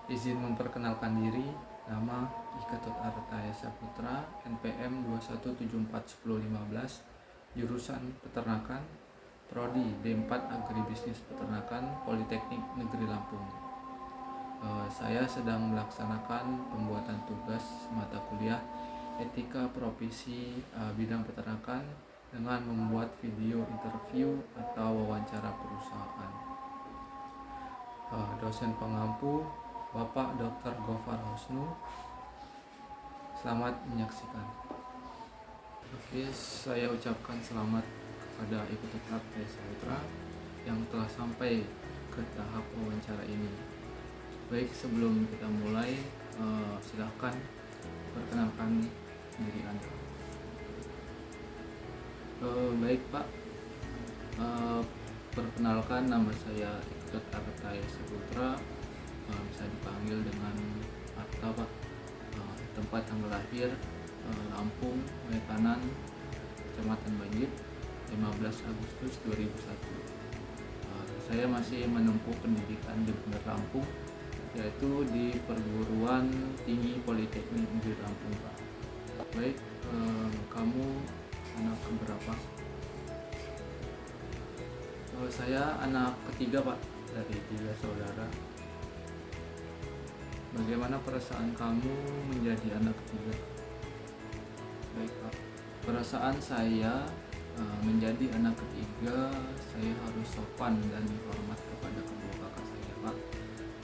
Izin memperkenalkan diri, nama Iketut Artaya Saputra, NPM 217410115, jurusan Peternakan, Prodi D4 Agribisnis Peternakan, Politeknik Negeri Lampung. Saya sedang melaksanakan pembuatan tugas mata kuliah Etika Profesi bidang peternakan dengan membuat video interview atau wawancara perusahaan. Dosen pengampu Bapak Dr. Gofar Husnu. Selamat menyaksikan. Oke, saya ucapkan selamat kepada Iketut Artaya Saputra yang telah sampai ke tahap wawancara ini. Baik, sebelum kita mulai, silakan perkenalkan diri Anda. Baik Pak, perkenalkan nama saya Iketut Artaya Saputra, bisa dipanggil dengan Arta Pak. Tempat tanggal lahir Lampung, Wetanan, Kecamatan Banjir, 15 Agustus 2001. Saya masih menempuh pendidikan di Bandar Lampung, yaitu di Perguruan Tinggi Politeknik Negeri Lampung Pak. Baik, kamu anak keberapa? Saya anak ketiga Pak, dari 3 saudara. Bagaimana perasaan kamu menjadi anak ketiga? Baik Pak, perasaan saya menjadi anak ketiga, saya harus sopan dan hormat kepada kedua kakak saya Pak,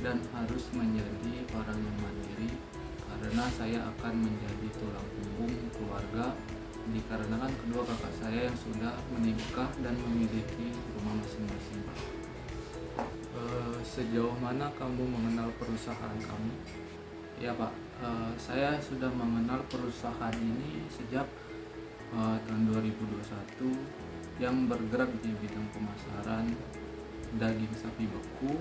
dan harus menjadi orang yang mandiri karena saya akan menjadi tulang punggung keluarga, dikarenakan kedua kakak saya yang sudah menikah dan memiliki rumah masing-masing Pak. Sejauh mana kamu mengenal perusahaan kamu? Ya Pak, saya sudah mengenal perusahaan ini sejak tahun 2021 yang bergerak di bidang pemasaran daging sapi beku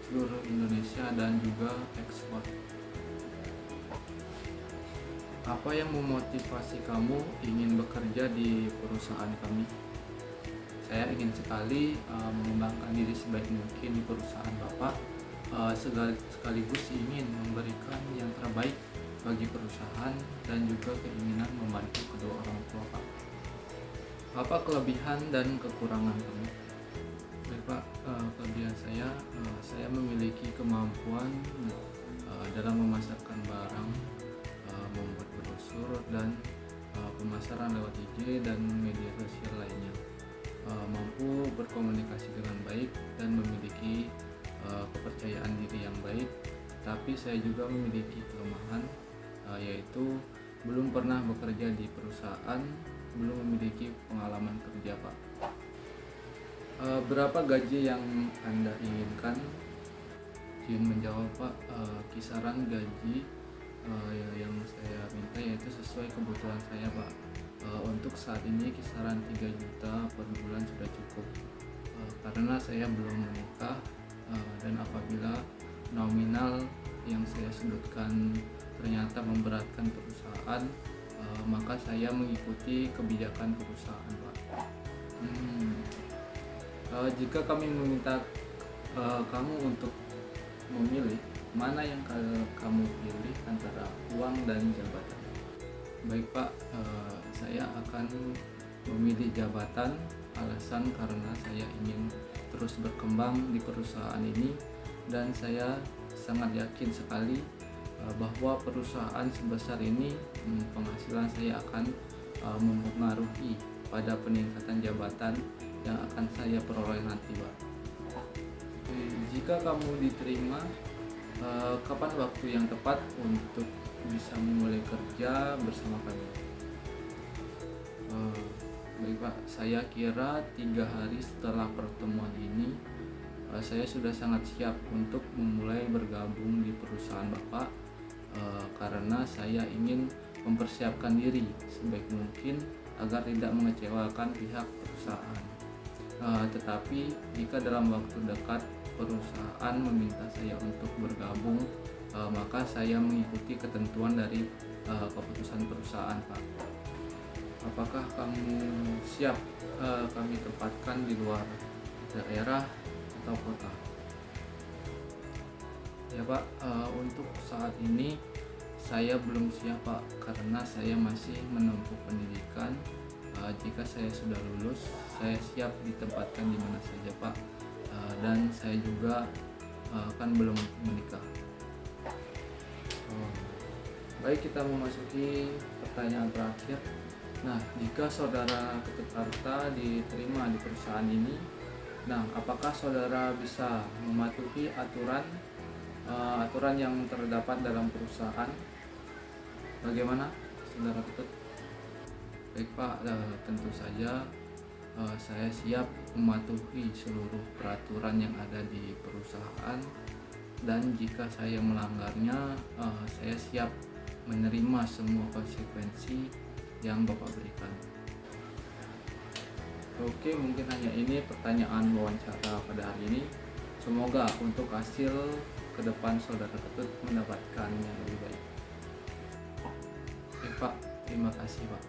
seluruh Indonesia dan juga ekspor. Apa yang memotivasi kamu ingin bekerja di perusahaan kami? Saya ingin sekali mengembangkan diri sebaik mungkin di perusahaan Bapak, sekaligus ingin memberikan yang terbaik bagi perusahaan dan juga keinginan membantu kedua orang tua Pak. Apa kelebihan dan kekurangan kamu? Baik Pak, kelebihan saya memiliki kemampuan dalam memasarkan barang, membuat brosur dan pemasaran lewat IG dan media sosial lainnya. Mampu berkomunikasi dengan baik dan memiliki kepercayaan diri yang baik, tapi saya juga memiliki kelemahan, yaitu belum pernah bekerja di perusahaan, belum memiliki pengalaman kerja Pak. Berapa gaji yang Anda inginkan? Izin menjawab Pak, kisaran gaji yang saya minta yaitu sesuai kebutuhan saya Pak. Untuk saat ini kisaran 3 juta per bulan sudah cukup, karena saya belum menikah, dan apabila nominal yang saya sebutkan ternyata memberatkan perusahaan, maka saya mengikuti kebijakan perusahaan Pak. Jika kami meminta kamu untuk memilih, mana yang kamu pilih antara uang dan jabatan? Baik Pak, saya akan memilih jabatan. Alasan karena saya ingin terus berkembang di perusahaan ini, dan saya sangat yakin sekali bahwa perusahaan sebesar ini penghasilan saya akan mempengaruhi pada peningkatan jabatan yang akan saya peroleh nanti Pak. Jika kamu diterima, kapan waktu yang tepat untuk bisa memulai kerja bersama kami? Baik Pak, saya kira 3 hari setelah pertemuan ini saya sudah sangat siap untuk memulai bergabung di perusahaan Bapak, karena saya ingin mempersiapkan diri sebaik mungkin agar tidak mengecewakan pihak perusahaan. Tetapi jika dalam waktu dekat perusahaan meminta saya untuk bergabung, maka saya mengikuti ketentuan dari keputusan perusahaan Pak. Apakah kamu siap kami tempatkan di luar daerah atau kota? Ya Pak, untuk saat ini saya belum siap Pak, karena saya masih menempuh pendidikan. Jika saya sudah lulus, saya siap ditempatkan di mana saja Pak. Dan saya juga kan belum menikah. Oh, baik, kita memasuki pertanyaan terakhir. Nah, jika saudara Ketut Arta diterima di perusahaan ini, nah apakah saudara bisa mematuhi aturan yang terdapat dalam perusahaan? Bagaimana, saudara Ketut? Baik Pak, tentu saja saya siap mematuhi seluruh peraturan yang ada di perusahaan, dan jika saya melanggarnya, saya siap menerima semua konsekuensi yang Bapak berikan. Oke, mungkin hanya ini pertanyaan wawancara pada hari ini. Semoga untuk hasil ke depan saudara Ketut mendapatkan yang lebih baik. Baik Pak, terima kasih Pak.